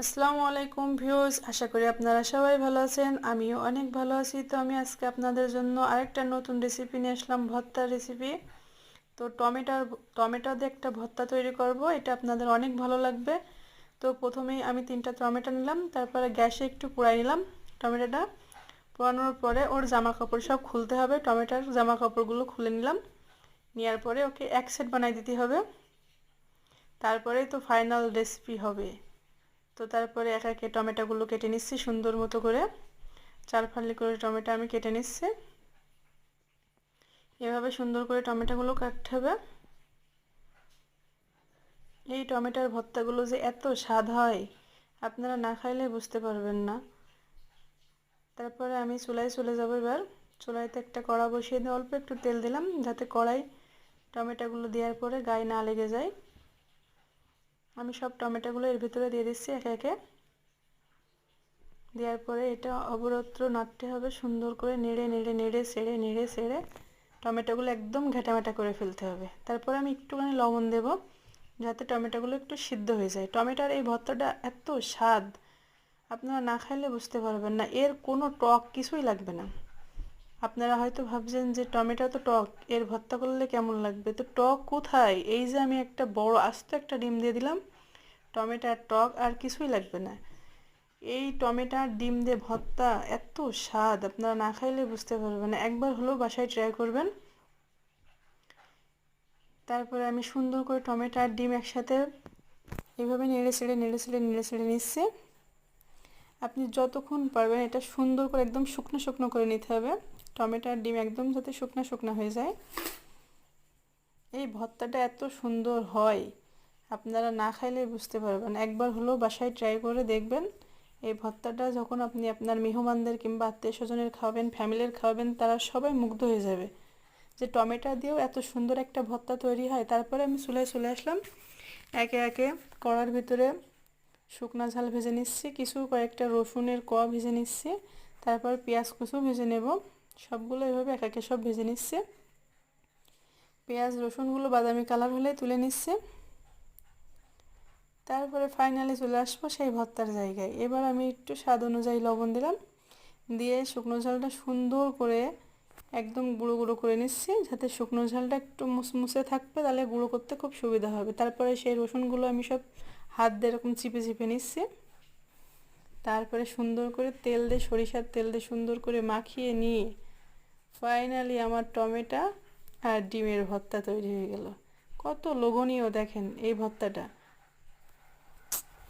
আসসালামু আলাইকুম ভিউয়ার্স, আশা করি আপনারা সবাই ভালো আছেন। আমিও অনেক ভালো আছি। তো আমি আজকে আপনাদের জন্য আরেকটা নতুন রেসিপি নিয়ে আসলাম, ভর্তার রেসিপি। তো টমেটো দিয়ে একটা ভর্তা তৈরি করব, এটা আপনাদের অনেক ভালো লাগবে। তো প্রথমেই আমি 3টা টমেটো নিলাম, তারপরে গ্যাসে একটু পোড়াই নিলাম টমেটোটা। পোড়ানোর পরে ওর জামা কাপড় সব খুলতে হবে, টমেটোর জামা কাপড়গুলো খুলে নিলাম। নেওয়ার পরে ওকে এক সেট বানাই দিতে হবে, তারপরেই তো ফাইনাল রেসিপি হবে। তো তারপরে একে একে টমেটোগুলো কেটে নিচ্ছি সুন্দর মতো করে, 4 ফালি করে টমেটো আমি কেটে নিচ্ছি। এভাবে সুন্দর করে টমেটোগুলো কাটতে হবে। এই টমেটোর ভর্তাগুলো যে এত স্বাদ হয়, আপনারা না খাইলে বুঝতে পারবেন না। তারপরে আমি চুলায় চলে যাব। এবার চুলাইতে একটা কড়া বসিয়ে দিয়ে অল্প একটু তেল দিলাম, যাতে কড়াই টমেটোগুলো দেওয়ার পরে গায়ে না লেগে যায়। আমি সব টমেটোগুলো এর ভিতরে দিয়ে দিচ্ছি একে একে। দেওয়ার পরে এটা অবরত্র নাড়তে হবে, সুন্দর করে নেড়ে নেড়ে নেড়ে ছেড়ে নেড়ে ছেড়ে টমেটোগুলো একদম ঘেটামেটা করে ফেলতে হবে। তারপরে আমি একটুখানি লবণ দেব, যাতে টমেটোগুলো একটু সিদ্ধ হয়ে যায়। টমেটোর এই ভর্তাটা এত স্বাদ, আপনারা না খাইলে বুঝতে পারবেন না। এর কোনো টক কিছুই লাগবে না। আপনারা হয়তো ভাবছেন যে টমেটো তো টক, এর ভর্তা করলে কেমন লাগবে। তো টক কোথায়, এই যে আমি একটা বড় আস্ত একটা ডিম দিয়ে দিলাম, টমেটোর টক আর কিছুই লাগবে না। এই টমেটো ডিম দিয়ে ভর্তা এত স্বাদ, আপনারা না খাইলে বুঝতে পারবেন না। একবার হলেও বাসায় ট্রাই করবেন। তারপরে আমি সুন্দর করে টমেটো আর ডিম একসাথে এইভাবে নেড়ে ছেড়ে নেড়ে ছেড়ে নেড়ে ছেড়ে নিচ্ছি। আপনি যতক্ষণ পারবেন এটা সুন্দর করে একদম শুকনো শুকনো করে নিতে হবে। টমেটো আর ডিম একদম যাতে শুকনো শুকনো হয়ে যায়। এই ভর্তাটা এত সুন্দর হয়, আপনারা না খাইলে বুঝতে পারবেন। একবার হলেও বাসায় ট্রাই করে দেখবেন। এই ভর্তাটা যখন আপনি আপনার মেহমানদের কিংবা আত্মীয় স্বজনের খাওয়াবেন, ফ্যামিলির খাওয়াবেন, তারা সবাই মুগ্ধ হয়ে যাবে যে টমেটো দিয়েও এত সুন্দর একটা ভর্তা তৈরি হয়। তারপরে আমি চুলায় চলে আসলাম। একে একে কড়ার ভিতরে শুকনো ঝাল ভেজে নিচ্ছি, কিছু কয়েকটা রসুনের কোয়া ভেজে নিচ্ছি, তারপর পেঁয়াজ কুচু ভেজে নেব। সবগুলো এভাবে একে একে সব ভেজে নিচ্ছে। পেঁয়াজ রসুনগুলো বাদামি কালার হলে তুলে নিচ্ছে। তারপরে ফাইনালি চলে আসবো সেই ভর্তার জায়গায়। এবার আমি একটু স্বাদ অনুযায়ী লবণ দিলাম, দিয়ে শুকনো ঝালটা সুন্দর করে একদম গুঁড়ো গুঁড়ো করে নিচ্ছি, যাতে শুকনো ঝালটা একটু মুসমুসে থাকবে, তাহলে গুঁড়ো করতে খুব সুবিধা হবে। তারপরে সেই রসুনগুলো আমি সব হাত দিয়ে এরকম চিপে চিপে নিচ্ছি। তারপরে সুন্দর করে তেল দিয়ে, সরিষার তেল দিয়ে সুন্দর করে মাখিয়ে নিয়ে ফাইনালি আমার টমেটো আর ডিমের ভর্তা তৈরি হয়ে গেল। কত লোভনীয় দেখেন এই ভর্তাটা।